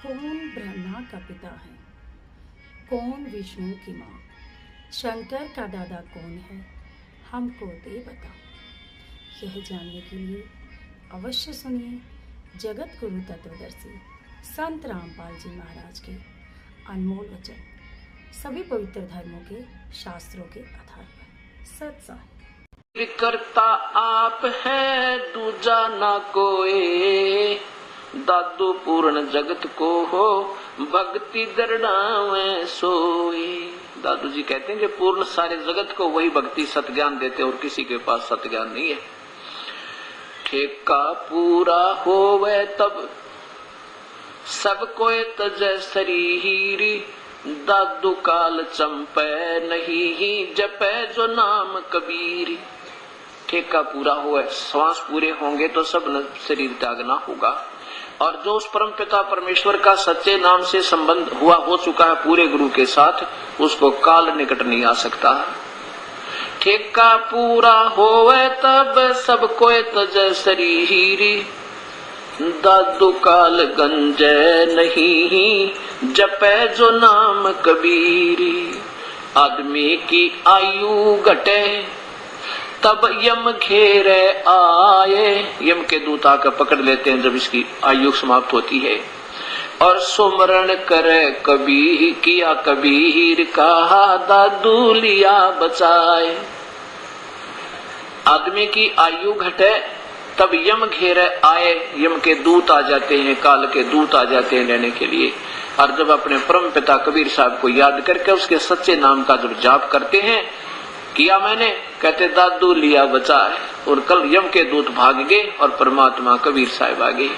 कौन ब्रह्मा का पिता है, कौन विष्णु की माँ, शंकर का दादा कौन है, हमको दे बता। यह जानने के लिए अवश्य सुनिए जगत गुरु तत्वदर्शी संत रामपाल जी महाराज के अनमोल वचन, सभी पवित्र धर्मों के शास्त्रों के आधार पर सत्साई। करता आप है दूजा ना कोई, दादू पूर्ण जगत को हो भक्ति दरड़ावे सोई। दादू जी कहते हैं कि पूर्ण सारे जगत को वही भक्ति सत ज्ञान देते और किसी के पास सत ज्ञान नहीं है। ठेका पूरा होवे तब सब कोई तजय शरीरी, दादू काल चंपे नहीं जपे जो नाम कबीर। ठेका पूरा हुआ, श्वास पूरे होंगे तो सब शरीर त्यागना होगा। और जो उस परम पिता परमेश्वर का सच्चे नाम से संबंध हुआ हो चुका है पूरे गुरु के साथ, उसको काल निकट नहीं आ सकता। ठेका पूरा होवे तब सब कोई तजय शरीरी, दादू काल गंजे नहीं जपे जो नाम कबीरी। आदमी की आयु घटे तब यम घेरे आए, यम के दूत आकर पकड़ लेते हैं जब इसकी आयु समाप्त होती है। और सुमरण करे कबीर किया कबीर कहा दादू लिया बचाए। आदमी की आयु घटे तब यम घेरे आए, यम के दूत आ जाते हैं, काल के दूत आ जाते हैं लेने के लिए। और जब अपने परम पिता कबीर साहब को याद करके उसके सच्चे नाम का जब जाप करते हैं, किया मैंने, कहते दादू लिया बचाए। और कल यम के दूत भाग गए और परमात्मा कबीर साहब आ गए।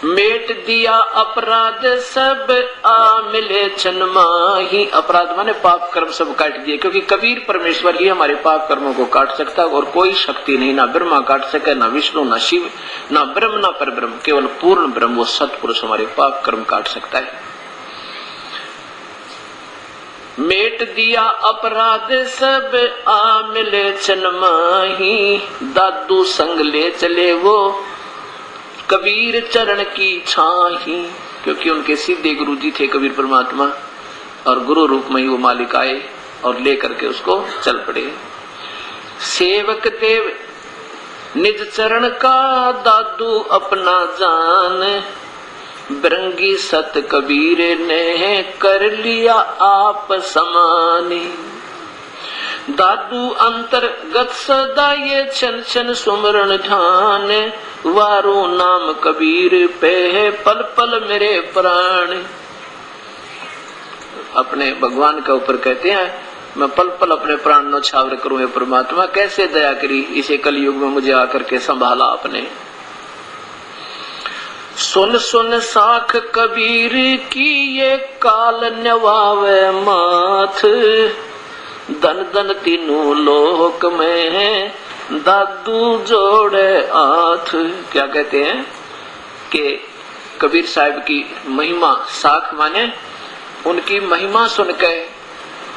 मेट दिया अपराध सब आ मिले छनमाही। अपराध माने पाप कर्म सब काट दिए, क्योंकि कबीर परमेश्वर ही हमारे पाप कर्मों को काट सकता है और कोई शक्ति नहीं, ना ब्रह्मा काट सके, ना विष्णु, ना शिव, ना ब्रह्म, ना परब्रह्म, केवल पूर्ण ब्रह्म वो सतपुरुष हमारे पाप कर्म काट सकता है। मेट दिया अपराध सब आ मिले छनमाही, दादू संग ले चले वो कबीर चरण की छाही। क्योंकि उनके सीधे गुरु जी थे कबीर परमात्मा, और गुरु रूप में ही वो मालिक आए और लेकर के उसको चल पड़े। सेवक देव निज चरण का दादू अपना जान, बिरंगी सत कबीर ने कर लिया आप समानी। दादू अंतर्गत सदा ये छन छन सुमरण ध्यान, वारो नाम कबीर पे है पल पल मेरे प्राण। अपने भगवान के ऊपर कहते हैं मैं पल पल अपने प्राण नो छावर करूं। परमात्मा कैसे दया करी, इसे कलयुग में मुझे आकर के संभाला आपने। सुन सुन साख कबीर की ये काल न्यवावे माथ, दन दन तीनों लोक में है दादू जोड़े हाथ। क्या कहते हैं कि कबीर साहब की महिमा, साख माने उनकी महिमा सुनकर,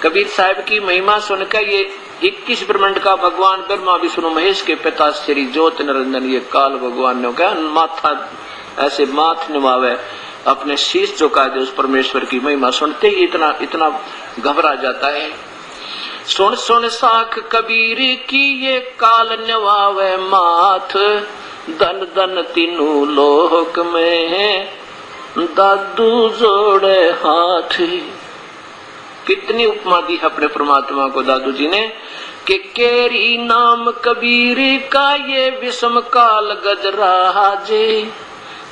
कबीर साहब की महिमा सुनकर ये 21 ब्रह्मांड का भगवान ब्रह्मा विष्णु महेश के पिता श्री ज्योत निरंजन ये काल भगवान ने कहा माथा ऐसे माथ निभावे, अपने शीश झुका दे उस परमेश्वर की महिमा सुनते ही इतना इतना घबरा जाता है। सुन सुन साख कबीर की ये काल निभावे माथ, दन दन तीनों लोक में है दादू जोड़े हाथ। कितनी उपमा दी अपने परमात्मा को दादू जी ने कि केरी नाम कबीर का ये विषम काल गजरा जे,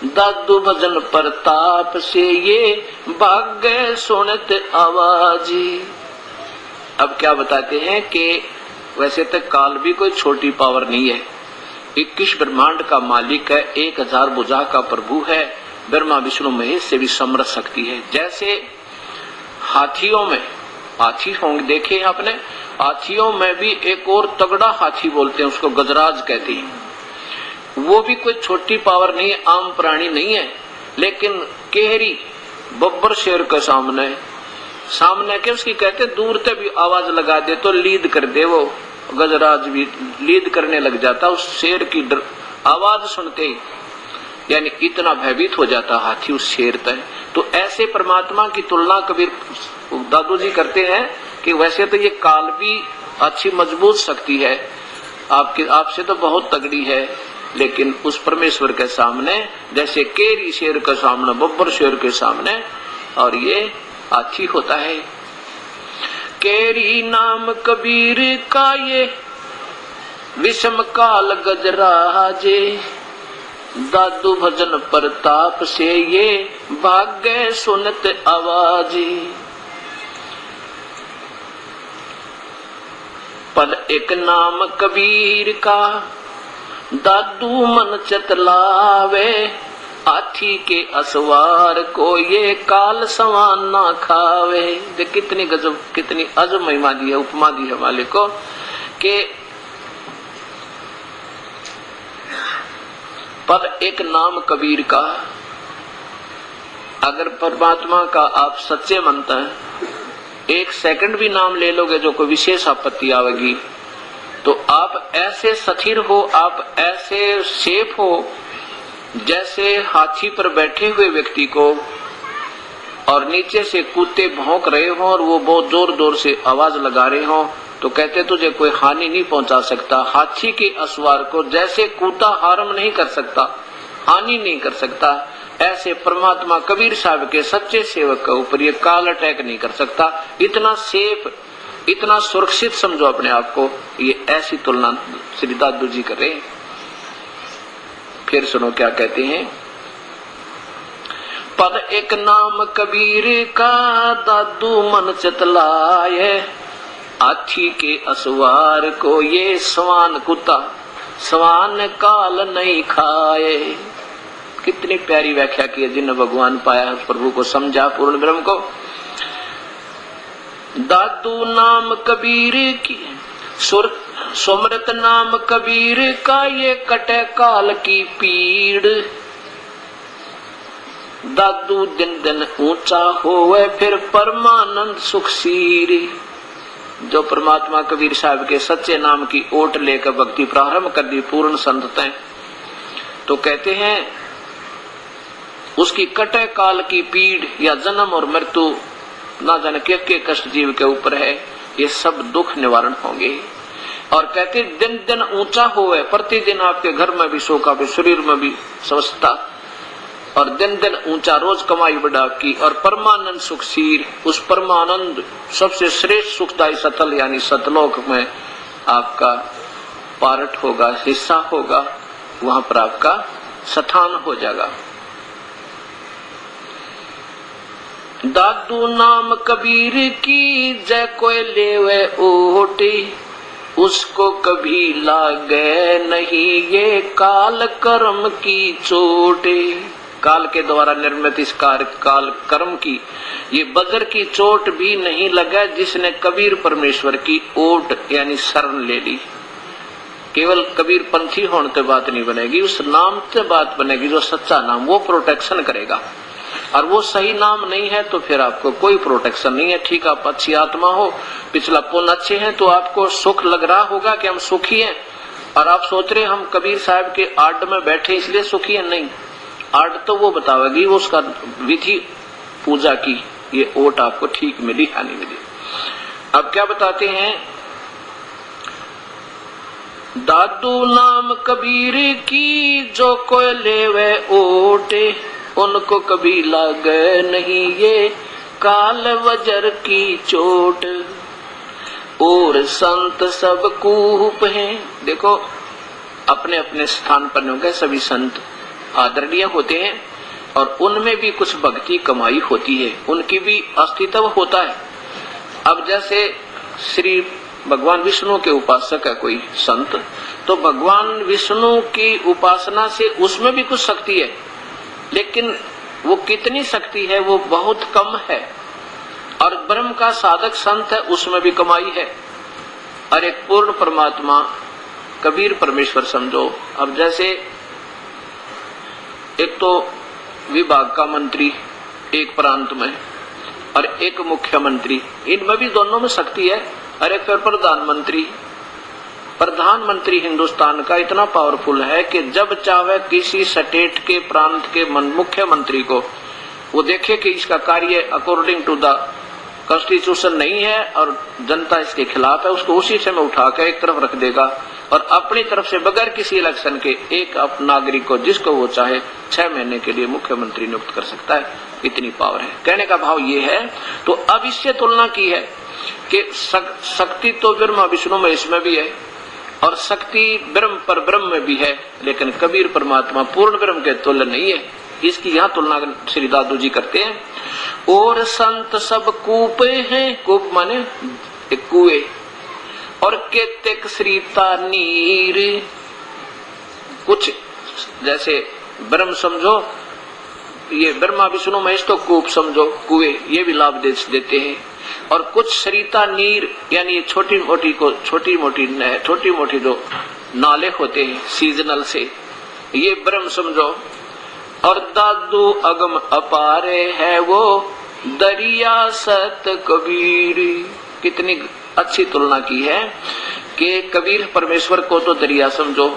दादू भजन प्रताप से ये भाग्य सुनत आवाजी। अब क्या बताते हैं कि वैसे तक काल भी कोई छोटी पावर नहीं है, 21 ब्रह्मांड का मालिक है, 1000 भुजा का प्रभु है, ब्रह्मा विष्णु महेश से भी समर्थ शक्ति है। जैसे हाथियों में हाथी होंगे देखे आपने, हाथियों में भी एक और तगड़ा हाथी बोलते हैं उसको गजराज कहते हैं। वो भी कोई छोटी पावर नहीं है, आम प्राणी नहीं है, लेकिन केहरी बब्बर शेर के सामने के उसकी कहते दूर तक भी आवाज लगा दे तो लीद कर दे, वो गजराज भी लीद करने लग जाता उस शेर की आवाज सुनते ही। यानी इतना भयभीत हो जाता हाथी उस शेर तक। तो ऐसे परमात्मा की तुलना कबीर दादू जी करते हैं कि वैसे तो ये काल भी अच्छी मजबूत शक्ति है, आपसे तो बहुत तगड़ी है, लेकिन उस परमेश्वर के सामने जैसे केरी शेर के सामने, बब्बर शेर के सामने, और ये हाथी होता है। केरी नाम कबीर का ये विषम काल गजराजे, दादू भजन प्रताप से ये भाग्य सुनत आवाजे। पद एक नाम कबीर का दादू मन चतलावे, हाथी के असवार को ये काल समान ना खावे। देख कितनी गजब, कितनी अजब महिमा दी है, उपमा दी है मालिक को कि पद एक नाम कबीर का। अगर परमात्मा का आप सच्चे मानते हैं, एक सेकंड भी नाम ले लोगे जो कोई विशेष आपत्ति आवेगी, तो आप ऐसे स्थिर हो, आप ऐसे सेफ हो जैसे हाथी पर बैठे हुए व्यक्ति को और नीचे से कुत्ते भौंक रहे हो और वो बहुत जोर जोर से आवाज लगा रहे हो, तो कहते तुझे कोई हानि नहीं पहुंचा सकता। हाथी के असवार को जैसे कुत्ता हार्म नहीं कर सकता, हानि नहीं कर सकता, ऐसे परमात्मा कबीर साहब के सच्चे सेवक के ऊपर ये काल अटैक नहीं कर सकता। इतना सेफ, इतना सुरक्षित समझो अपने आप को। ये ऐसी तुलना श्री दादू जी कर रहे हैं। फिर सुनो क्या कहते हैं। पद एक नाम कबीर का दादू मन चतलाए, हाथी के असवार को ये सवान कुत्ता सवान काल नहीं खाए। कितनी प्यारी व्याख्या की है जिन्हें भगवान पाया, प्रभु को समझा, पूर्ण ब्रह्म को। दादू नाम कबीर की सुमरत नाम कबीर का ये कटे काल की पीड़, दादू दिन दिन ऊंचा होवे फिर परमानंद सुखसीरी। जो परमात्मा कबीर साहब के सच्चे नाम की ओट लेकर भक्ति प्रारंभ कर दी पूर्ण संततें, तो कहते हैं उसकी कटे काल की पीड़ या जन्म और मृत्यु ना जाने के कष्ट जीव के ऊपर है, ये सब दुख निवारण होंगे। और कहते दिन दिन ऊंचा होवे, प्रतिदिन आपके घर में भी सुख, आपके शरीर में भी स्वस्थता, और दिन दिन ऊंचा, रोज कमाई बढ़ा की, और परमानंद सुखसीर, उस परमानंद सबसे श्रेष्ठ सुखदायी सतल यानी सतलोक में आपका पार्ट होगा, हिस्सा होगा, वहां पर आपका स्थान हो जाएगा। दादू नाम कबीर की जय कोई लेवे ओटी, उसको कभी लागे नहीं ये काल कर्म की चोटे। काल के द्वारा निर्मित इस काल कर्म की ये बज्र की चोट भी नहीं लगा जिसने कबीर परमेश्वर की ओट यानी शरण ले ली। केवल कबीर पंथी होने से बात नहीं बनेगी, उस नाम से बात बनेगी जो सच्चा नाम, वो प्रोटेक्शन करेगा। और वो सही नाम नहीं है तो फिर आपको कोई प्रोटेक्शन नहीं है। ठीक, आप अच्छी आत्मा हो, पिछला पुण्य अच्छे हैं, तो आपको सुख लग रहा होगा कि हम सुखी हैं, और आप सोच रहे हम कबीर साहब के आड़ में बैठे इसलिए सुखी है। नहीं, आड़ तो वो बतावेगी, वो उसका विधि पूजा की ये ओट आपको ठीक मिली या नहीं मिली। अब क्या बताते हैं, दादू नाम कबीर की जो कोई लेवे ओटे, उनको कभी लागे नहीं ये काल वजर की चोट। और संत सब कूप हैं। देखो अपने अपने स्थान पर होंगे, सभी संत आदरणीय होते हैं और उनमें भी कुछ भक्ति कमाई होती है, उनकी भी अस्तित्व होता है। अब जैसे श्री भगवान विष्णु के उपासक है कोई संत, तो भगवान विष्णु की उपासना से उसमें भी कुछ शक्ति है, लेकिन वो कितनी शक्ति है वो बहुत कम है। और ब्रह्म का साधक संत है, उसमें भी कमाई है। और एक पूर्ण परमात्मा कबीर परमेश्वर समझो। अब जैसे एक तो विभाग का मंत्री एक प्रांत में और एक मुख्यमंत्री, इनमें भी दोनों में शक्ति है। और एक फिर प्रधानमंत्री, प्रधानमंत्री हिंदुस्तान का इतना पावरफुल है कि जब चाहे किसी स्टेट के प्रांत के मुख्यमंत्री को वो देखे कि इसका कार्य अकॉर्डिंग टू द कॉन्स्टिट्यूशन नहीं है और जनता इसके खिलाफ है, उसको उसी समय उठाकर एक तरफ रख देगा और अपनी तरफ से बगैर किसी इलेक्शन के एक नागरिक को जिसको वो चाहे 6 महीने के लिए मुख्यमंत्री नियुक्त कर सकता है। इतनी पावर है। कहने का भाव ये है। तो अब इससे तुलना की है कि शक्ति तो ब्रह्मा विष्णु महेश में भी है और शक्ति ब्रह्म पर ब्रह्म में भी है, लेकिन कबीर परमात्मा पूर्ण ब्रह्म के तुल्य नहीं है। इसकी यहाँ तुलना श्री दादू जी करते हैं। और संत सब कूप हैं, कूप माने एक कुएं, और केतेक श्रीता नीर। कुछ जैसे ब्रह्म समझो, ये ब्रह्मा विष्णु महेश तो कूप समझो, कुएं, ये भी लाभ देते हैं। और कुछ सरिता नीर यानी छोटी मोटी जो नाले होते हैं सीजनल से, ये ब्रह्म समझो। और दादू अगम अपारे है वो दरिया सत कबीर। कितनी अच्छी तुलना की है कि कबीर परमेश्वर को तो दरिया समझो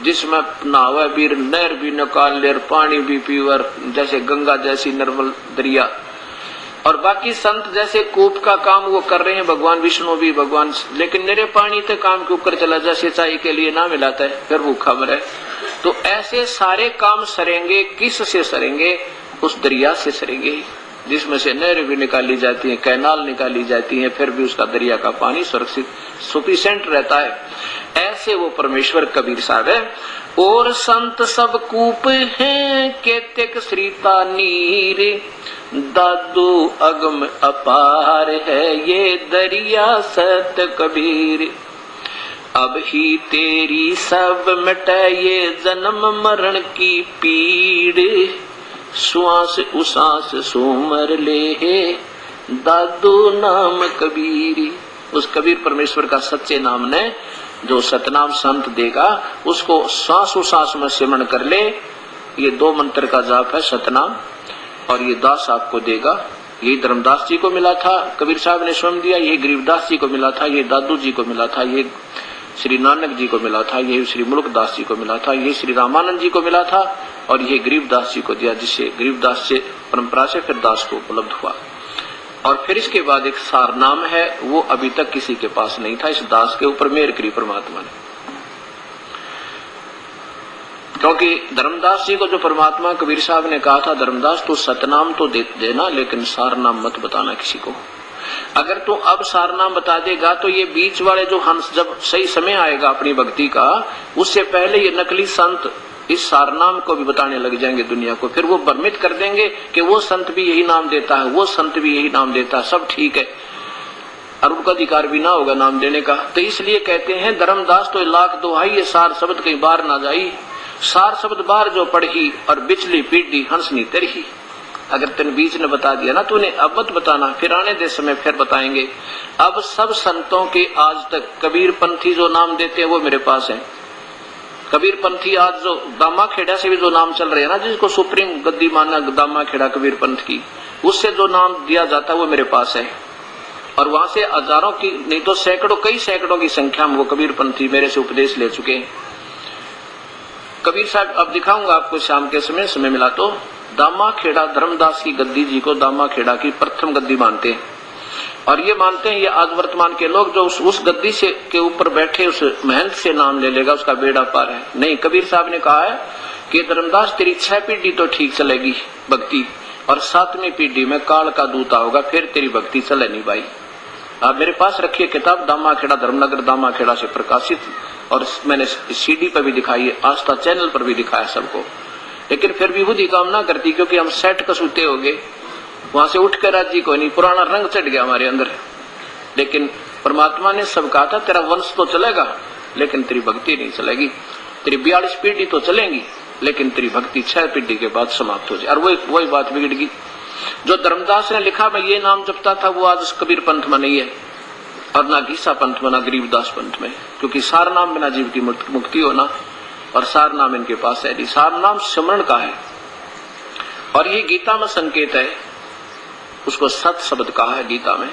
जिसमें नहावे बीर, नहर भी निकाल ले, पानी भी पीवर, जैसे गंगा जैसी निर्मल दरिया। और बाकी संत जैसे कूप का काम वो कर रहे हैं, भगवान विष्णु भी भगवान, लेकिन मेरे पानी तक काम के ऊपर चला जा, सिंचाई के लिए ना मिलाता है, फिर भूखा मरे। तो ऐसे सारे काम सरेंगे, किस से सरेंगे? उस दरिया से सरेंगे जिसमें से नहर भी निकाली जाती है, कैनाल निकाली जाती है, फिर भी उसका दरिया का पानी सुरक्षित सफिशिएंट रहता है। ऐसे वो परमेश्वर कबीर साहब है। और संत सब कूप हैं केतेक श्रीता नीर, दादू अगम अपार है ये दरिया सत कबीर। अब ही तेरी सब मिटे ये जन्म मरण की पीड़, श्वास उसास सुमर ले है दादू नाम कबीर। उस कबीर परमेश्वर का सच्चे नाम ने जो सतनाम संत देगा उसको सांस उसास में सिमरण कर ले। ये 2 मंत्र का जाप है सतनाम, और ये दास आपको देगा। यही धर्मदास जी को मिला था, कबीर साहब ने स्वयं दिया। ये गरीबदास जी को मिला था, ये दादू जी को मिला था, ये श्री नानक जी को मिला था, ये श्री मुल्कदास जी को मिला था, ये श्री रामानंद जी को मिला था, और ये गरीबदास जी को दिया, जिससे गरीबदास से परंपरा से फिर दास को उपलब्ध हुआ। और फिर इसके बाद एक सार नाम है, वो अभी तक किसी के पास नहीं था। इस दास के ऊपर मेहर करी परमात्मा ने, क्योंकि धर्मदास जी को जो परमात्मा कबीर साहब ने कहा था, धर्मदास तो सतनाम तो देना लेकिन सार नाम मत बताना किसी को। अगर तू अब सार नाम बता देगा तो ये बीच वाले जो हंस, जब सही समय आएगा अपनी भक्ति का, उससे पहले ये नकली संत इस सार नाम को भी बताने लग जाएंगे दुनिया को। फिर वो भ्रमित कर देंगे कि वो संत भी यही नाम देता है, वो संत भी यही नाम देता है, सब ठीक है, और उनका अधिकार भी ना होगा नाम देने का। तो इसलिए कहते हैं धर्मदास तो लाख दोहाई, ये सार शब्द कहीं बाहर ना जाई। सार शब्द बाहर जो पढ़ी और बिचली पीढ़ी हंसनी तरही। अगर तेन बीच ने बता दिया ना तूने, अब मत बताना, फिर आने दे समय फिर बताएंगे। अब सब संतों के आज तक कबीर पंथी जो नाम देते हैं वो मेरे पास है। कबीर पंथी आज जो दामा खेड़ा से भी जो नाम चल रहे हैं ना, जिसको सुप्रीम गद्दी माना दामा खेड़ा कबीर पंथ की, उससे जो नाम दिया जाता है वो मेरे पास है। और वहां से हजारों की नहीं तो सैकड़ों, कई सैकड़ों की संख्या में वो कबीर पंथी मेरे से उपदेश ले चुके हैं। कबीर साहब अब दिखाऊंगा आपको शाम के समय मिला तो, दामा खेड़ा धर्मदास की गद्दी जी को दामा खेड़ा की प्रथम गद्दी मानते हैं। और ये मानते हैं ये आज वर्तमान के लोग जो उस गद्दी से के ऊपर बैठे उस महंत से नाम ले लेगा उसका बेड़ा पार है। नहीं, कबीर साहब ने कहा है कि धर्मदास तेरी 6 पीढ़ी तो ठीक चलेगी भक्ति, और 7वीं पीढ़ी में काल का दूता होगा, फिर तेरी भक्ति चले नहीं भाई। आप मेरे पास रखिए किताब, दामा खेड़ा धर्मनगर दामा खेड़ा से प्रकाशित, और मैंने CD पर भी दिखाई है, आस्था चैनल पर भी दिखाया सबको। लेकिन फिर विभूति काम ना करती, क्योंकि हम सेट कसूते हो गए, वहां से उठ कर राजी को नहीं, पुराना रंग चढ़ गया हमारे अंदर। लेकिन परमात्मा ने सब कहा था तेरा वंश तो चलेगा लेकिन तेरी भक्ति नहीं चलेगी, तेरी 42 पीढ़ी तो चलेंगी लेकिन तेरी भक्ति 6 पीढ़ी के बाद समाप्त हो जाए। और वही बात बिगड़ गई। जो धर्मदास ने लिखा मैं ये नाम जपता था वो आज कबीर पंथ में नहीं है, और ना घीसा पंथ में ना गरीबदास पंथ में, क्योंकि सार नाम बिना जीव की मुक्ति होना, और सार नाम इनके पास है। सार नाम सिमरण का है, और ये गीता में संकेत है, उसको सत शब्द कहा है गीता में।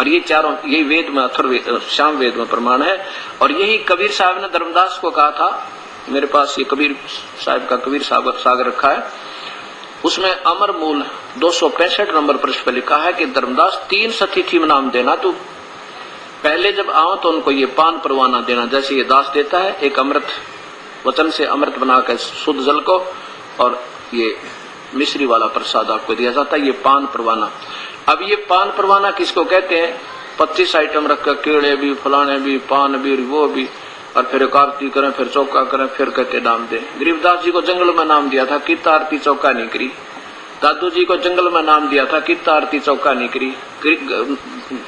और ये चारों, यही वेद में अथर्ववेद शाम वेद में प्रमाण है। और यही कबीर साहब ने धर्मदास को कहा था, मेरे पास ये कबीर साहब का कबीर सागर रखा है, उसमें अमर मूल 265 नंबर पृष्ठ पर लिखा है कि धर्मदास 3 सतिथि में नाम देना, तो पहले जब आओ तो उनको ये पान परवाना देना, जैसे ये दास देता है, एक अमृत वचन से अमृत बनाकर शुद्ध जल को, और ये मिश्री वाला प्रसाद आपको दिया जाता है, ये पान परवाना। अब ये पान परवाना किसको कहते हैं? 25 आइटम रखकर, केड़े भी, फलाने भी, पान भी, वो भी, और फिर एक आरती करें, फिर चौका करें, फिर कहते नाम दे। गरीबदास जी को जंगल में नाम दिया था, कितना आरती चौका नहीं करी। दादू जी को जंगल में नाम दिया था, कितना आरती चौका नहीं करी।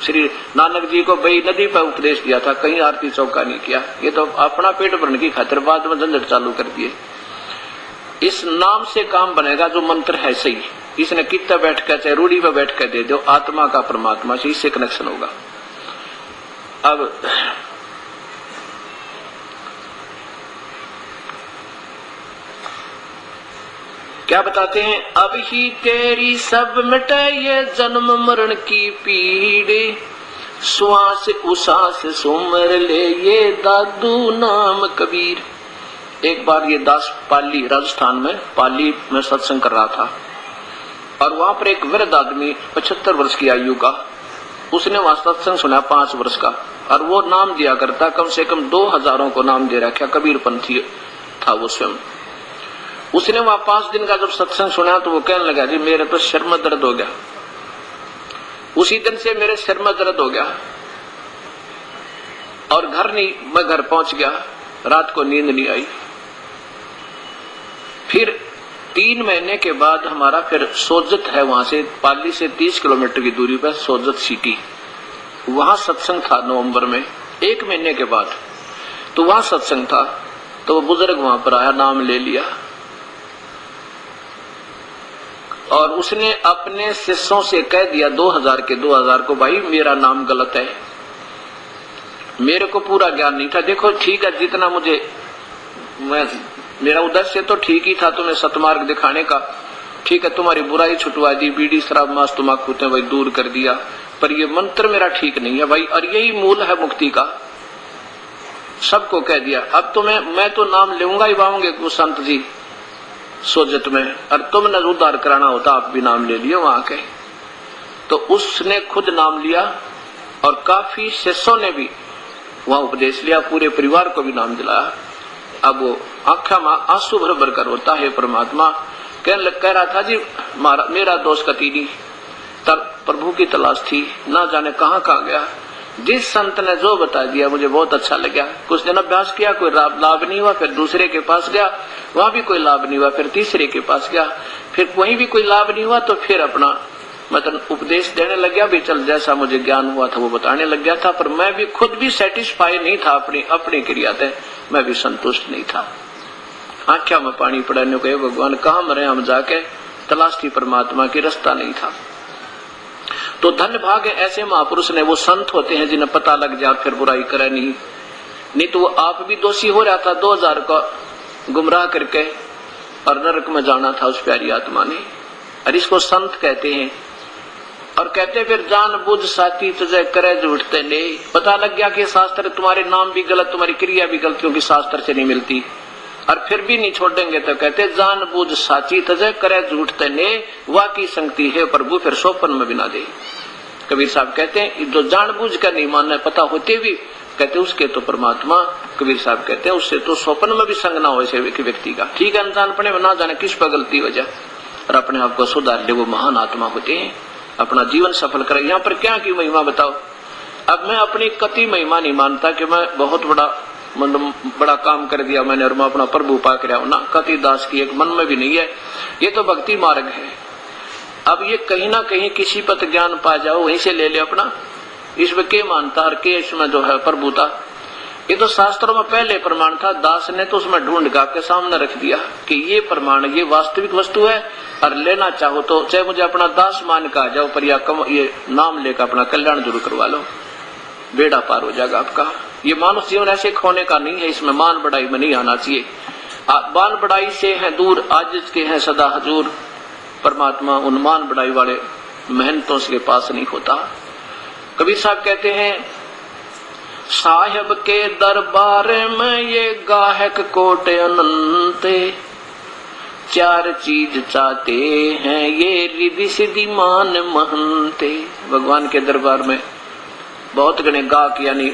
श्री नानक जी को बई नदी पर उपदेश दिया था, कहीं आरती चौका नहीं किया। ये तो अपना पेट भरने की खातिर बाद में झंझट चालू कर दिए। इस नाम से काम बनेगा जो मंत्र है सही, इसने कितना बैठ कर चाहे रूढ़ी पर बैठ कर दे दो, आत्मा का परमात्मा से इससे कनेक्शन होगा। अब क्या बताते हैं? अब ही तेरी सब मिटे ये जन्म मरण की पीड़, श्वास उसास सुमर ले ये दादू नाम कबीर। एक बार ये दास पाली, राजस्थान में पाली में सत्संग कर रहा था, और वहां पर एक वृद्ध आदमी 75 वर्ष की आयु का, उसने वहां सत्संग सुना 5 वर्ष का, और वो नाम दिया करता, कम से कम 2000 को नाम दे रखा, कबीर पंथी था वो स्वयं। उसने वहां 5 दिन का जब सत्संग सुना तो वो कहने लगा, जी मेरे तो सिर में दर्द हो गया। उसी दिन से मेरे सिर में दर्द हो गया, और मैं घर पहुंच गया, रात को नींद नहीं आई। फिर 3 महीने के बाद हमारा फिर सोजत है, वहां से पाली से 30 किलोमीटर की दूरी पर सोजत सिटी, वहां सत्संग था नवंबर में, 1 महीने के बाद। तो वहां सत्संग था, तो वो बुजुर्ग वहां पर आया, नाम ले लिया, और उसने अपने शिष्यों से कह दिया 2000 को, भाई मेरा नाम गलत है, मेरे को पूरा ज्ञान नहीं था। देखो ठीक है, जितना मेरा उद्देश्य तो ठीक ही था, तुम्हें सतमार्ग दिखाने का, ठीक है, तुम्हारी बुराई छुटवा दी, बीड़ी शराब मांस तम्बाकू भाई दूर कर दिया, पर ये मंत्र मेरा ठीक नहीं है भाई, और यही मूल है मुक्ति का। सबको कह दिया। अब तो मैं तो नाम लूंगा ही, पाऊंगे संत जी सोजत में, और तुमने उद्धार कराना होता आप भी नाम ले लिए वहां के। तो उसने खुद नाम लिया, और काफी शिष्यों ने भी वहां उपदेश लिया, पूरे परिवार को भी नाम दिलाया। अब वो आंखा में आंसू भर भर कर होता है परमात्मा, कह रहा था जी मेरा दोष कती नहीं, तब प्रभु की तलाश थी, ना जाने कहाँ गया। जिस संत ने जो बता दिया मुझे बहुत अच्छा लगा। कुछ दिन अभ्यास किया, कोई लाभ नहीं हुआ, फिर दूसरे के पास गया, वहां भी कोई लाभ नहीं हुआ, फिर तीसरे के पास गया, फिर वहीं भी कोई लाभ नहीं हुआ, तो फिर अपना मतलब उपदेश देने लग गया भी, चल जैसा मुझे ज्ञान हुआ था वो बताने लग गया था। पर मैं भी खुद भी सेटिस्फाई नहीं था, अपनी क्रिया से मैं भी संतुष्ट नहीं था। आंखों में पानी पड़ने को, भगवान कहाँ मरे हम जाके, तलाश थी परमात्मा की, रास्ता नहीं था। तो धन्य भाग है ऐसे महापुरुष ने, वो संत होते हैं जिन्हें पता लग जाए फिर बुराई करे नहीं तो वो आप भी दोषी हो रहा था 2000 का गुमराह करके, और नरक में जाना था उस प्यारी आत्मा ने। और इसको संत कहते हैं। और कहते फिर जान बुझ साथी तुझे करे झूठते ने, पता लग गया कि शास्त्र तुम्हारे नाम भी गलत, तुम्हारी क्रिया भी गलत, क्योंकि शास्त्र से नहीं मिलती, और फिर भी नहीं छोड़ेंगे। तो कहते जान बुझ साची तुझे करे झूठते ने, वाकी संगति है प्रभु फिर सोपन में बिना दे। कबीर साहब कहते हैं जो जानबूझ कर नहीं मानना, पता होते भी कहते उसके तो परमात्मा, कबीर साहब कहते हैं उससे तो स्वप्न में भी संग ना हो ऐसे व्यक्ति का। ठीक है, अनजानपने में ना जाने किस पर गलती वजह, और अपने आप को सुधार ले, वो महान आत्मा होते हैं, अपना जीवन सफल करे। यहाँ पर क्या की महिमा बताओ। अब मैं अपनी कति महिमा नहीं मानता कि मैं बहुत बड़ा काम कर दिया मैंने और मैं अपना प्रभु पा कर आऊं ना, कति दास की एक मन में भी नहीं है। ये तो भक्ति मार्ग है। अब ये कहीं ना कहीं किसी पद ज्ञान पा जाओ, वहीं से ले ले अपना, इसमें के मानता और के इसमें जो है प्रभुता। ये तो शास्त्रों में पहले प्रमाण था, दास ने तो उसमें ढूंढ के आपके सामने रख दिया कि ये प्रमाण, ये वास्तविक वस्तु है, और लेना चाहो तो चाहे मुझे अपना दास मान का आ जाओ, पर ये नाम लेकर अपना कल्याण जरूर करवा लो, बेड़ा पार हो जाएगा आपका। ये मानव जीवन ऐसे खोने का नहीं है, इसमें मान बढ़ाई में नहीं आना चाहिए। मान बढ़ाई से है दूर, आज के हैं सदा हजूर। परमात्मा उन मान बढ़ाई वाले मेहनतों के पास नहीं होता। कबीर साहब कहते हैं, साहिब के दरबार में ये गाहक कोट अनंत, चार चीज चाहते हैं ये रिधि सिद्धि मान महंते। भगवान के दरबार में बहुत गणे गाहक यानी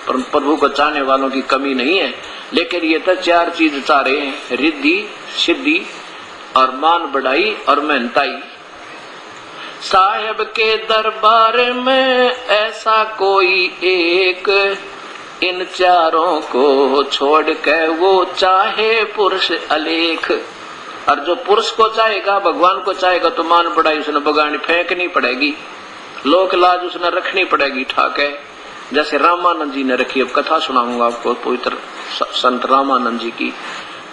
प्रभु को चाहने वालों की कमी नहीं है, लेकिन ये तो चार चीज चाह रहे हैं, रिद्धि सिद्धि और मान बढ़ाई और मेहनताई। साहेब के दरबार में ऐसा कोई एक, इन चारों को छोड़ के वो चाहे पुरुष अलेख। और जो पुरुष को चाहेगा, भगवान को चाहेगा, तो मान बढ़ाई उसने बगानी फेंकनी पड़ेगी, लोक लाज उसने रखनी पड़ेगी ठाक है, जैसे रामानंद जी ने रखी। अब कथा सुनाऊंगा आपको पवित्र संत रामानंद जी की,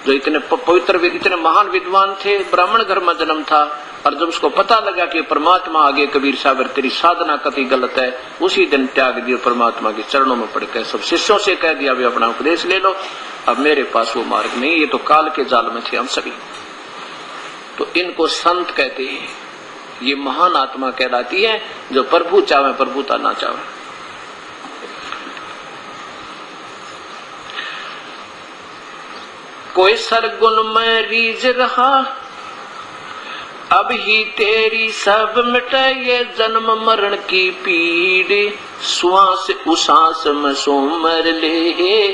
जो इतने पवित्र इतने महान विद्वान थे, ब्राह्मण घर में जन्म था, और जब उसको पता लगा कि परमात्मा आगे कबीर साहब तेरी साधना कति गलत है, उसी दिन त्याग दिया, परमात्मा के चरणों में पड़ के सब शिष्यों से कह दिया भी अपना उपदेश ले लो, अब मेरे पास वो मार्ग नहीं। ये तो काल के जाल में थे हम सभी। तो इनको संत कहते हैं। ये महान आत्मा कहलाती है जो प्रभु चाहे प्रभुता ना चाहे। कोई सरगुन में रीझ रहा, अब ही तेरी सब मिटे ये जन्म मरण की पीड़, श्वास उसास में सोमर ले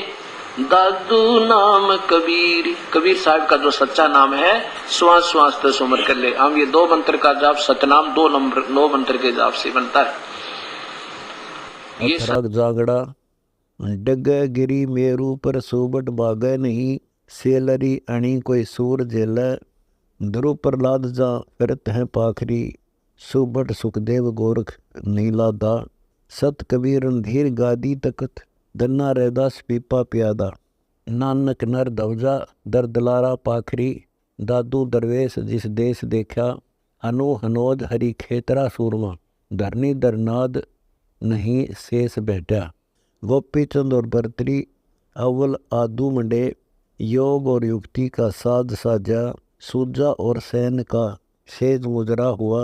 दादू नाम कबीर। कबीर साहब का जो सच्चा नाम है, श्वास श्वास तो सोमर कर ले। हम ये 2 मंत्र का जाप सतनाम 9 मंत्र के जाप से बनता है। ये जागड़ा डग गिरी मेरू पर सोबट बागे नहीं, सेलरी अणी कोई सूर जेल, ध्रुव प्रहलाद जा फिरत है पाखरी, सुबट सुखदेव गोरख नीलादा, सत कबीर रणधीर गादी तकत, दन्ना रैदास पीपा प्यादा, नानक नर दवजा दरदलारा पाखरी, दादू दरवेश जिस देश देखा, अनु हनोद हरि खेतरा सूरमा, धरनी दरनाद नहीं शेष बैठा। गोपी चंद और भरतरी अव्वल आदू मंडे, योग और युक्ति का साध साजा, सूजा और सैन का सेज मुजरा हुआ,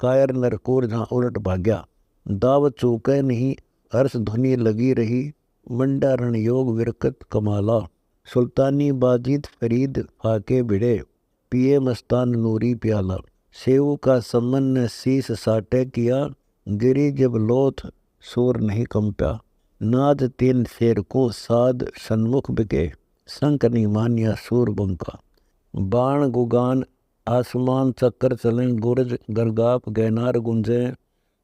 कायर नरकोर जहाँ उलट भाग्या, दाव चूके नहीं हर्ष ध्वनि लगी रही, मंडारण योग विरकत कमाला, सुल्तानी बाजीत फरीद फाके भिड़े, पिए मस्तान नूरी प्याला, सेव का समन ने शीस साटे किया, गिरी जब लोथ सूर नहीं कंप्या, नाद 3 शेर को साध सन्मुख बिके, संकनी मान्या सूर बंका, बाण गुगान आसमान चक्कर चलें, गुरज गरगाप गैनार गुंजे,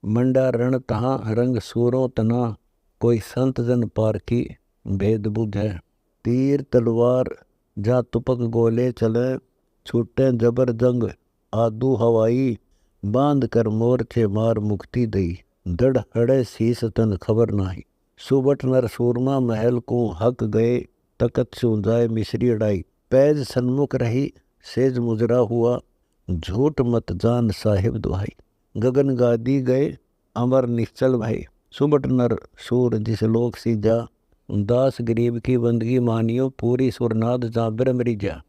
मंडा रण तहाँ रंग सूरों तना, कोई संत जन पार की भेद बुझ है, तीर तलवार जा तुपक गोले चले, छूटे जबर जंग आदू हवाई, बांध कर मोर्चे मार मुक्ति दई, दड़ हड़े शीस तन खबर नाही, सुबट नर सूरमा महल को हक गए, तकत सुंजाए मिश्री अड़ाई, पैज सन्मुख रही सेज मुजरा हुआ, झूठ मत जान साहिब दुहाई, गगन गादी गए अमर निश्चल भाई, सुबट नर सूर जिस लोक सीजा, दास गरीब की बंदगी मानियो, पूरी सुरनाद जा ब्रह्मरी जा,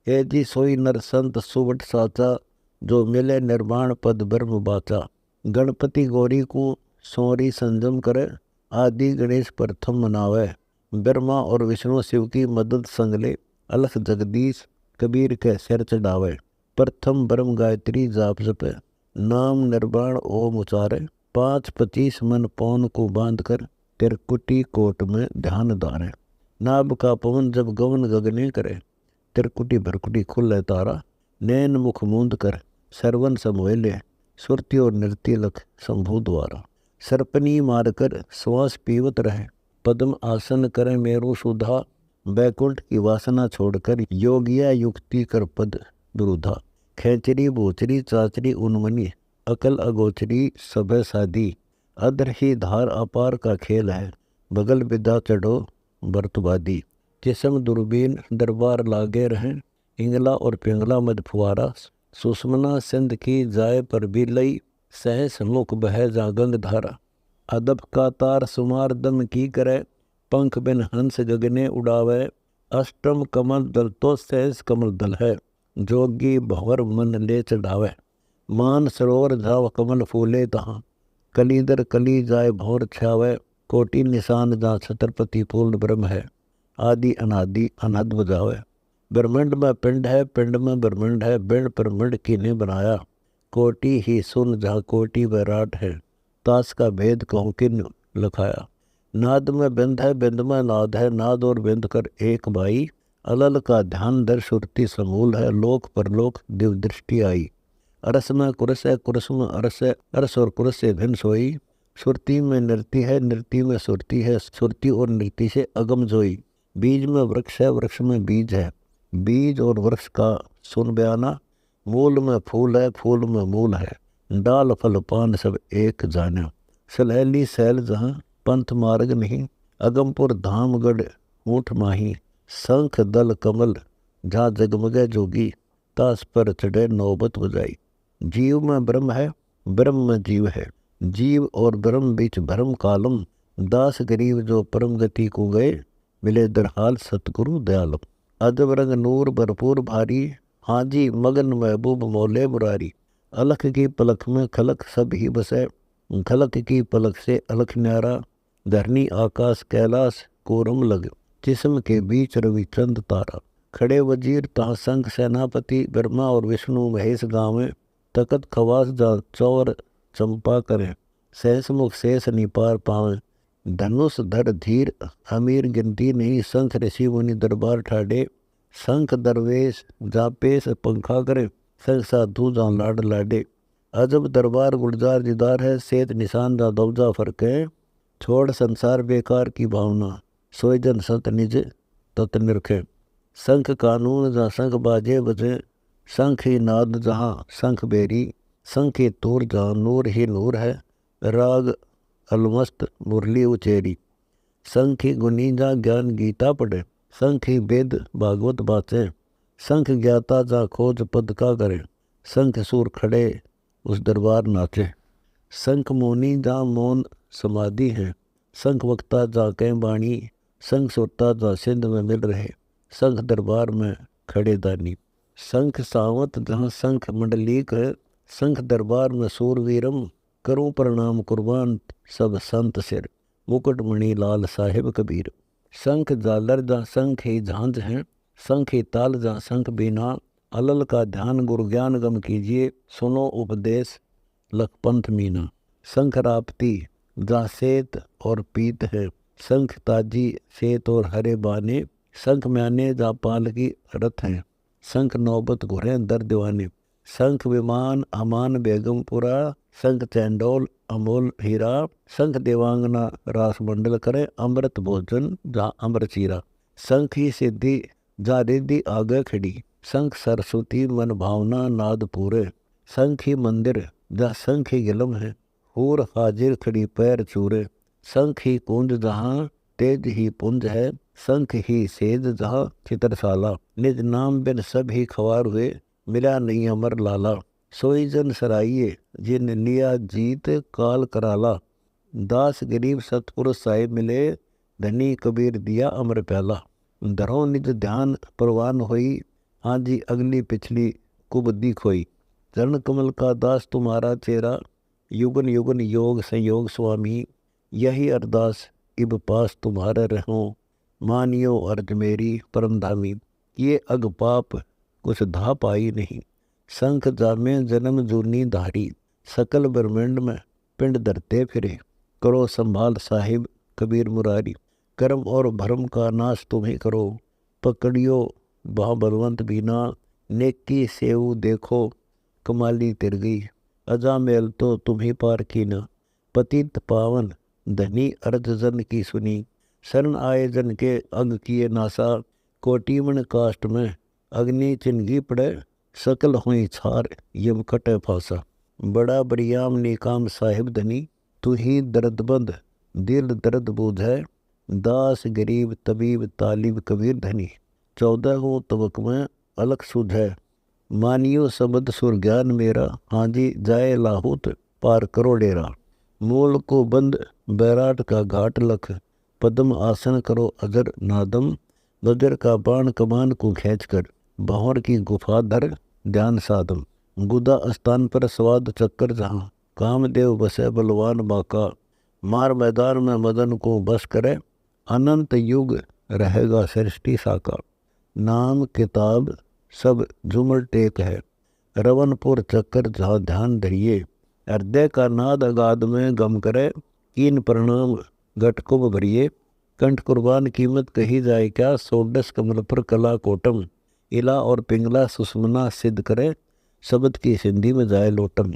ए जी सोई नर संत सुबट साचा, जो मिले निर्माण पद ब्रह्म बाचा, गणपति गौरी को सोरी संजम करे, आदि गणेश प्रथम मनावे, ब्रह्मा और विष्णु शिव की मदद संगले, अलख जगदीश कबीर के सिर चढ़ावे, प्रथम ब्रह्म गायत्री जाप जपे, नाम निर्वाण ओम उचारे, 5-25 मन पौन को बांध कर, तिरकुटी कोट में ध्यान धारे, नाभ का पवन जब गवन गगने करे, तिरकुटी भरकुटी खुले तारा, नैन मुख मूंद कर सरवन समोले, सुरती और नृत्य लख शंभु द्वारा, सर्पनी मारकर श्वास पीवत रहे, पद्म आसन करे मेरु सुधा, बैकुंठ की वासना छोड़कर योगिया युक्ति कर पद दुरुधा, खेचरी बोचरी चाचरी उन्मनी, अकल अगोचरी सभय सादी, अधर ही धार अपार का खेल है, बगल विदा चढ़ो बर्तबादी, जिसम दूरबीन दरबार लागे रहें, इंगला और पिंगला मद फुआरा, सुषमना सिंध की जाए पर भी लई, सहस मुख बह जागंग धारा, अदब का तार सुमार दम की करे, पंख बिन हंस गगने उड़ावे, अष्टम कमल दल तो सहस कमल दल है, जोगी भंवर मन ले चढ़ावे, मान सरोवर जाव कमल फूले तहाँ, कलीदर कली जाए भोर छावे, कोटि निशान जहाँ छत्रपति पूर्ण ब्रह्म है, आदि अनादि अनहद बजावे। ब्रह्मंड में पिंड है, पिंड में ब्रह्मंड है, बिंड ब्रह्मंड किने बनाया, कोटि ही सुन जहाँ कोटि वैराट है, तास का भेद कहूँ किन लखाया। नाद में बिंद है, बिंद में नाद है, नाद और बिंद कर एक बाई, अलल का ध्यान दर सुरती समूल है, लोक परलोक दिव दृष्टि आई। अरस में कुरस है, कुरस में अरस है, अरस और कुरस से भिन्न सोई, सुरती में नृत्य है, नृत्य में सुरती है, सुरती और नृत्य से अगम जोई। बीज में वृक्ष है, वृक्ष में बीज है, बीज और वृक्ष का सुन बयाना, मूल में फूल है, फूल में मूल है, डाल फल पान सब एक जाना। सलहली सैल जहाँ पंथ मार्ग नहीं, अगमपुर धामगढ़ ऊँट माही, शंख दल कमल जहाँ जगमगे जोगी, तास पर चढ़े नौबत बजाई। जीव में ब्रह्म है, ब्रह्म में जीव है, जीव और ब्रह्म बीच भ्रम कालम, दास गरीब जो परम गति को गए, मिले दरहाल सतगुरु दयालम। अजब रंग नूर भरपूर भारी, हाजी मगन महबूब मौले मुरारी, अलख की पलक में खलक सब ही बसे, खलक की पलक से अलख न्यारा, धरनी आकाश कैलाश कोरम लग, जिस्म के बीच रविचंद तारा। खड़े वजीर तहाँ संघ सेनापति, ब्रह्मा और विष्णु महेश गाँव, तकत खवास जा चौर चंपा करें, सहस मुख शेष निपार पावे, धनुष धर धीर अमीर गिनती नहीं, शंख ऋषि मुनि दरबार ठाडे, शंख दरवेश जा पेश पंखा करे, शंख साधु जा लाड लाडे। अजब दरबार गुलजार दीदार है, सेत निशान जा दौजा फर्क है, छोड़ संसार बेकार की भावना, सोई जन संत निज तत निरखे। शंख कानून जहाँ शंख बाजे बजे, शंख ही नाद जहाँ शंख बेरी, शंख ही तूर जहाँ नूर ही नूर है, राग अलमस्त मुरली उचेरी। शंख ही गुनी जहाँ ज्ञान गीता पढ़े, शंख ही वेद भागवत बाचे, शंख ज्ञाता जहाँ खोज पद का करे, शंख सूर खड़े उस दरबार नाचे। शंख मोनी जहाँ मौन समाधि है, शंख वक्ता जहाँ कह बाणी, शंख सोता जहाँ सिंध में मिल रहे, शंख दरबार में खड़े दानी। शंख सावंत जहाँ शंख मंडलीक है, शंख दरबार में सूरवीरम, करूं प्रणाम कुर्बान सब संत सिर, मुकुटमणि लाल साहिब कबीर। शंख जालर जहाँ शंख ही झांझ हैं, शंख ही ताल जहाँ शंख बीना, अलल का ध्यान गुरु ज्ञान गम कीजिए, सुनो उपदेश लखपंथ मीना। शंख राप्ती जहाँ सेत और पीत है, शंख ताजी सेत और हरे बाने, शंख म्याने जहाँ पाल की रथ हैं, शंख नौबत घुरे दर दीवाने। शंख विमान अमान बेगमपुरा, शंख चैंडोल अमोल हीरा, शंख देवांगना रास मंडल करे, अमृत भोजन जहाँ अमर चीरा। शंख ही सिद्धि जहाँ रिद्धि आगे खड़ी, शंख सरस्वती मन भावना नाद पूरे, शंख ही मंदिर जहाँ शंख ही गिलम है, हूर हाजिर खड़ी पैर चूरे। शंख ही कुंज जहाँ तेज ही पुंज है, शंख ही सेज जहाँ चित्रशाला, निज नाम बिन सब ही खवार हुए, मिला नहीं अमर लाला। सोई जन सराइये जिन लिया जीत काल कराला, दास गरीब सतपुरुष साहिब मिले, धनी कबीर दिया अमर प्याला। धरो निज ध्यान परवान होई, हाँ जी अगली पिछली कुबुद्धि खोई। चरण कमल का दास तुम्हारा चेहरा, युगन युगन योग संयोग स्वामी, यही अरदास इब पास तुम्हारे रहो, मानियो अर्ज मेरी परम धामी। ये अग पाप कुछ धा पाई नहीं, शंख जामे जन्म जूनी धारी, सकल ब्रह्मांड में पिंड धरते फिरे, करो संभाल साहिब कबीर मुरारी। कर्म और भरम का नाश तुम्हें करो, पकड़ियो बहा बलवंत बीना, नेकी सेऊ देखो कमाली तिर गई, अजा मेल तो तुम्हें पार की न। पतित पावन धनी अर्ध जन की सुनी, शरण आए जन के अंग किए नासा, कोटिमन काष्ट में अग्नि चिन्हगी पड़े, सकल हुई छार यम कटे फासा। बड़ा बरियाम निकाम साहिब धनी, तू ही दर्दबंद दिल दर्द बूझै, दास गरीब तबीब तालिब कबीर धनी। 14 तबक में अलग सुझै, मानियो शब्द सुर ज्ञान मेरा, हाँ जी जाए लाहूत पार करो डेरा। मूल को बंद बैराट का घाट लख, पद्म आसन करो अजर नादम, नजर का बाण कमान को खींच कर, भंवर की गुफा धर ध्यान साधम। गुदा स्थान पर स्वाद चक्कर जहाँ, कामदेव बसे बलवान बाका, मार मैदान में मदन को बस करे, अनंत युग रहेगा सृष्टि साका। नाम किताब सब झूमर टेक है, रवनपुर चक्कर जहाँ ध्यान धरिए, हृदय का नाद अगाध में गम करे, कीन प्रणाम घटकुब भरिए। कंठ कुर्बान कीमत कही जाए क्या, सोडस कमल पर कला कोटम, इला और पिंगला सुषमना सिद्ध करे, शब्द की सिंधी में जाए लोटम।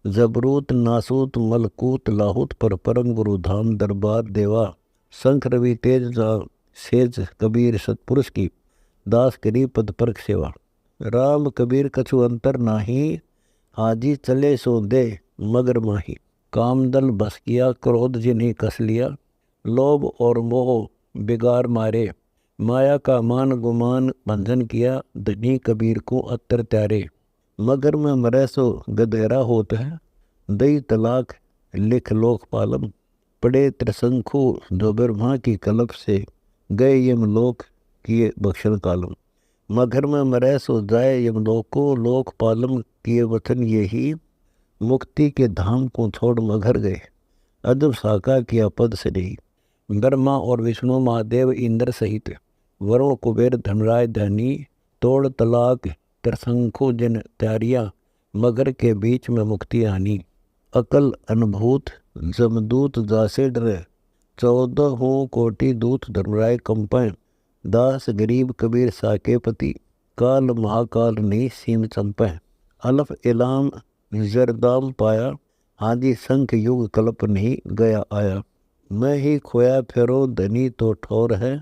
जबरूत नासूत मलकूत लाहूत पर परम गुरु धाम दरबार देवा, शंख रवि तेज जा सेज कबीर सतपुरुष की, दास करी पद परख सेवा। राम कबीर कछु अंतर नाही, हाजी चले सो दे मगर माही। कामदल बस किया क्रोध जिन्हें कस लिया, लोभ और मोह बिगाड़ मारे, माया का मान गुमान बंधन किया, धनी कबीर को अत्तर त्यारे। मगर में मरे सो गधेरा होत है, दई तलाक लिख लोक पालम, पड़े त्रिशंखु जो ब्रह्मा की कलप से, गए यमलोक किए बख्शन कालम। मगर में मरे सो जाए यमलोक को, लोक पालम किए वचन यही, मुक्ति के धाम को छोड़ मगर गए, अजब साका किया पद से नहीं। ब्रह्मा और विष्णु महादेव इंद्र सहित, वरुण कुबेर धनराय धनी, तोड़ तलाक त्रिशंखु जिन त्यारिया, मगर के बीच में मुक्ति आनी। अकल अनुभूत जमदूत जासे डरे, 14 कोटि दूत धर्मराय कंपाएं, दास गरीब कबीर साके पति, काल महाकाल नहीं सीम चंपे। अलफ इलाम जरदाम पाया, हाजी संख युग कल्प नहीं गया आया। मैं ही खोया फेरो धनी तो ठोर है,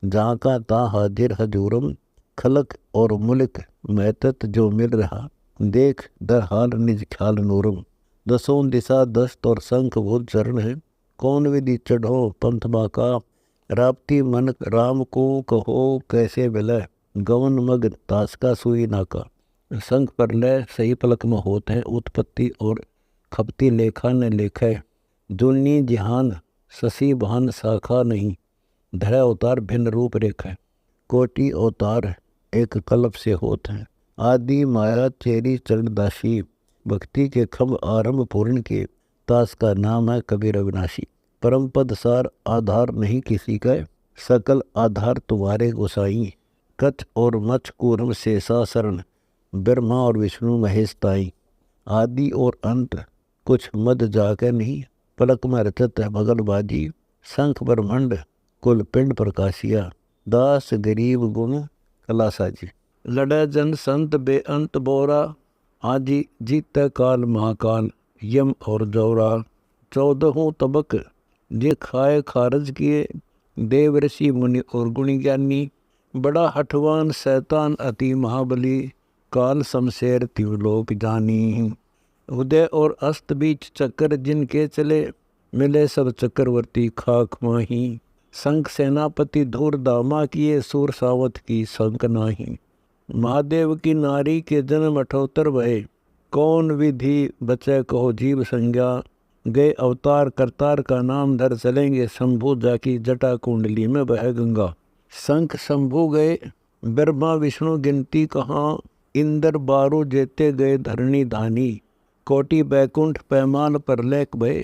जहाँ का ता हाजिर हजूरम, खलक और मुल्क महतत जो मिल रहा, देख दर हाल निज ख्याल नूरम। 10 दिशा 10 और शंख भूत चरण है, कौन विधि चढ़ो पंथ बाका, राप्ती मन राम को कहो कैसे मिले, गवन मग तास का सुई नाका। शंख पर लय सही पलक में होते हैं, उत्पत्ति और खपती लेखा न लेखे, दुलनी जिहान शशि भान शाखा नहीं, धरा अवतार भिन्न रूप रेखा। कोटि अवतार एक कल्प से होते हैं, आदि माया चेरी चरणदासी, भक्ति के खम्भ आरंभ पूर्ण के, तास का नाम है कबीर अविनाशी। परम पद सार आधार नहीं किसी का, सकल आधार तुम्हारे गोसाई, कच्छ और मच्छ कूर्म शेषा शरण, ब्रह्मा और विष्णु महेश ताई। आदि और अंत कुछ मद जाकर नहीं, पलक में रचत है भगलबाजी, शंख ब्रह्मंड कुल पिंड प्रकाशिया, दास गरीब गुण कलासा जी। लड़े जन संत बेअंत बोरा, आजी जीत काल महाकाल, यम और जौरा। 14 तबक जे खाए खारज किए, देव ऋषि मुनि और गुणी ज्ञानी, बड़ा हठवान शैतान अति महाबली, काल शमशेर त्रिलोक जानी। उदय और अस्त बीच चक्कर जिनके चले, मिले सब चक्रवर्ती खाक माही, शंख सेनापति धूर दामा किए, सूर सावत की शंक नाही। महादेव की नारी के जन्म 78 भये, कौन विधि बचे कहो जीव संज्ञा, गए अवतार करतार का नाम धर चलेंगे, शंभु जाकी जटा कुंडली में बह गंगा। शंख शंभु गए ब्रह्मा विष्णु गिनती कहाँ, इंद्र बारू जेते गए धरणी धानी, कोटि बैकुंठ पैमान पर लेख भय,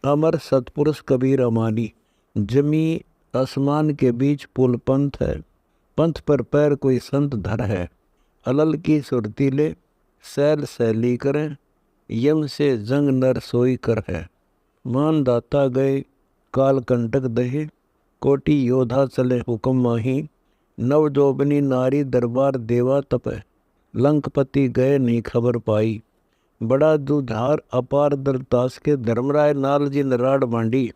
अमर सतपुरुष कबीर अमानी। जमी आसमान के बीच पुल पंथ है, पंथ पर पैर कोई संत धर है, अलल की सुरती ले सैल सैली करें, यम से जंग नर सोई कर है। मान दाता गए काल कंटक दहे, कोटि योद्धा चले हुक्म माही, नवजोबनी नारी दरबार देवा तपे, लंकपति गए नहीं खबर पाई। बड़ा जुझार अपार दलतास के, धर्मराय नाल जी नराड़ बांडी,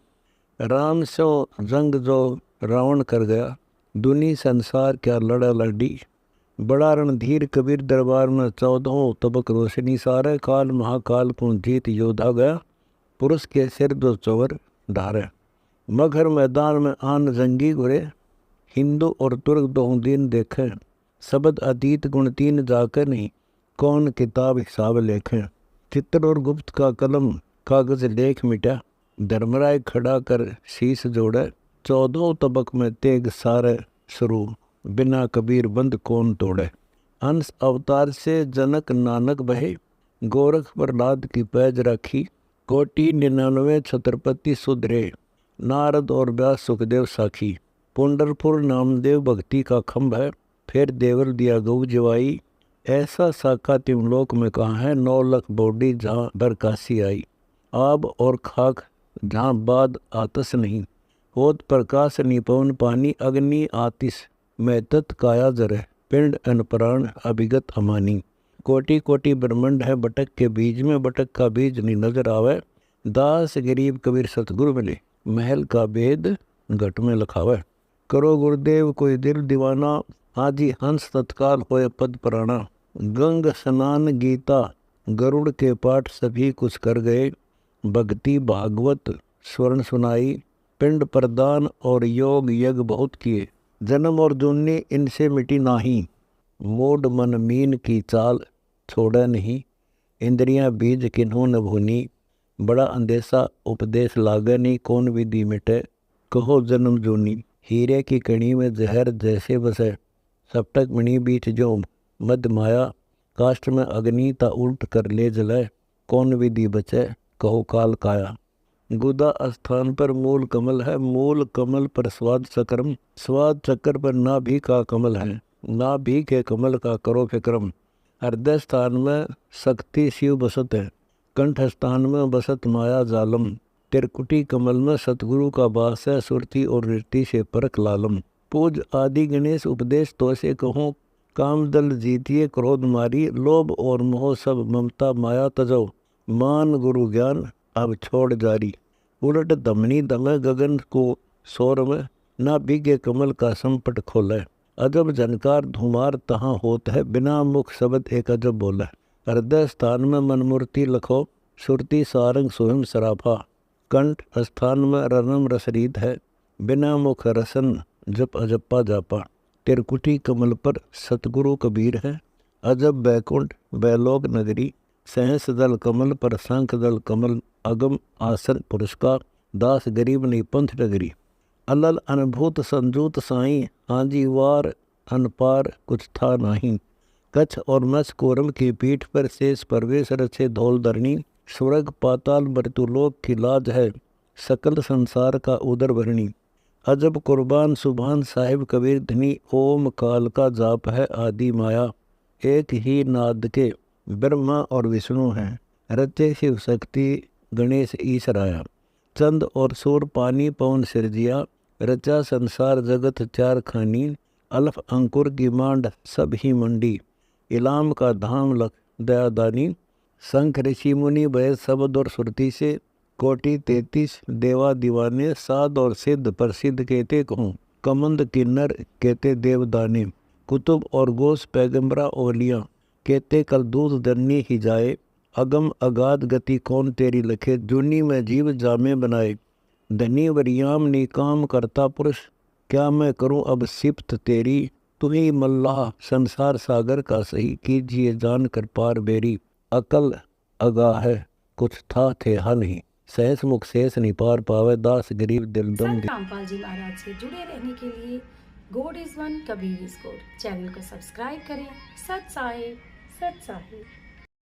राम सो जंग जो रावण कर गया, दुनी संसार क्या लड़ा लड़ी। बड़ा रणधीर कबीर दरबार में 14 तबक रोशनी सारे, काल महाकाल को जीत योद्धा गया, पुरुष के सिर जो चौर ढारे। मगर मैदान में आन जंगी घुरे, हिंदू और तुर्क 2 दिन देखे, शब्द अतीत गुण 3 जाकर नहीं, कौन किताब हिसाब लेखें। चित्र और गुप्त का कलम कागज लेख मिटा, धर्मराय खड़ा कर शीश जोड़े, 14 तबक में तेग सारे शुरू, बिना कबीर बंद कौन तोड़े। अंश अवतार से जनक नानक बहे, गोरख प्रहलाद की पैज रखी, कोटि 99 छत्रपति सुधरे, नारद और व्यास सुखदेव साखी। पुंडरपुर नामदेव भक्ति का खम्भ है, फिर देवर दिया गऊ जवाई। ऐसा साका तिमलोक में कहाँ है, 9 लाख बॉडी जहाँ बरकासी आई। आब और खाक जहाँ बाद आतस नहीं, होत प्रकाश निपवन पानी। अग्नि आतिश में तत् काया जरे, पिंड अनप्राण अभिगत अमानी। कोटि कोटि ब्रह्मंड है बटक के बीज में, बटक का बीज नहीं नजर आवे। दास गरीब कबीर सतगुरु मिले, महल का भेद घट में लखावे। करो गुरुदेव कोई दिल दीवाना, हाजी हंस तत्काल होए पद प्राणा। गंग स्नान गीता गरुड़ के पाठ सभी कुछ कर गए। भक्ति भागवत स्वर्ण सुनाई, पिंड प्रदान और योग यज्ञ बहुत किए। जन्म और जूनी इनसे मिटी नाही, मूड मन मीन की चाल छोड़ा नहीं। इंद्रियां बीज किन्हों न भूनी, बड़ा अंदेशा उपदेश लागे नहीं। कौन विधि मिटे कहो जन्म जूनी, हीरे की कणी में जहर जैसे बसे। सप्तक मणि बीच जो मद माया, काष्ठ में अग्नि ता उल्ट कर ले जले। कौन विधि बचे कहो काल काया। गुदा स्थान पर मूल कमल है, मूल कमल पर स्वाद चक्रम। स्वाद चक्र पर नाभि का कमल है, नाभि के कमल का करो फिक्रम। हृदय स्थान में शक्ति शिव बसत है, कंठ स्थान में बसत माया जालम। त्रिकुटी कमल में सतगुरु का वास है, सुरती और ऋति से परख लालम। पूज आदि गणेश उपदेश तो से कहूँ, काम दल जीतिए क्रोध मारी। लोभ और मोह सब ममता माया तजो, मान गुरु ज्ञान अब छोड़ जारी। उलट धमनी दमे गगन को सोर में, ना बिगे कमल का संपट खोले। अजब झनकार धुमार तहाँ होत है, बिना मुख शब्द एक अजब बोले। हृदय स्थान में मनमूर्ति लखो, सुरती सारंग स्वयं सराफा। कंठ स्थान में रनम रसरीत है, बिना मुख रसन जप अजप्पा जापा। त्रिकुटी कमल पर सतगुरु कबीर है, अजब बैकुंठ बैलोक नगरी। सहस दल कमल पर शंख दल कमल, अगम आसन पुरस्कार। दास गरीब नहीं पंथ नगरी, अलल अनुभूत संजूत साई। हाजी वार अनपार कुछ था नहीं, कच्छ और मत्स्य कोरम की पीठ पर शेष परवेश रचे धौल धरणी। स्वर्ग पाताल मृत्युलोक की लाज है, सकल संसार का उदर भरणी। अजब कुर्बान सुभान साहिब कबीर धनी, ओम काल का जाप है आदि माया। एक ही नाद के ब्रह्मा और विष्णु हैं, रचे शिव शक्ति गणेश ईश्वर आया। चंद और सूर पानी पवन सिरजिया, रचा संसार जगत चार खानी। अल्फ अंकुर की मांड सब ही मंडी, इलाम का धाम लख दयादानी। शंख ऋषि मुनि भय शब्द और सुरती से, कोटि 33 देवा दीवाने। साध और सिद्ध प्रसिद्ध कहते कहूँ, कमंद किन्नर कहते देवदाने। कुतुब और गोस पैगंबरा ओलियाँ, कहते कल दूध दन्नी ही जाए। अगम अगाध गति कौन तेरी लखे, जूनी में जीव जामे बनाए। धनी वरियाम निकाम करता पुरुष, क्या मैं करूं अब सिफ्त तेरी। तुम्ही मल्लाह संसार सागर का सही, कीजिए जान कर पार बेरी। अकल अगा है कुछ था थे हा नहीं, सहस मुख शेष नहीं पार पावे। दास गरीब दिल दम। संत रामपाल जी महाराज से जुड़े रहने के लिए God is one Kabir is God channel को सब्सक्राइब करें। सत साहिब सत साहिब।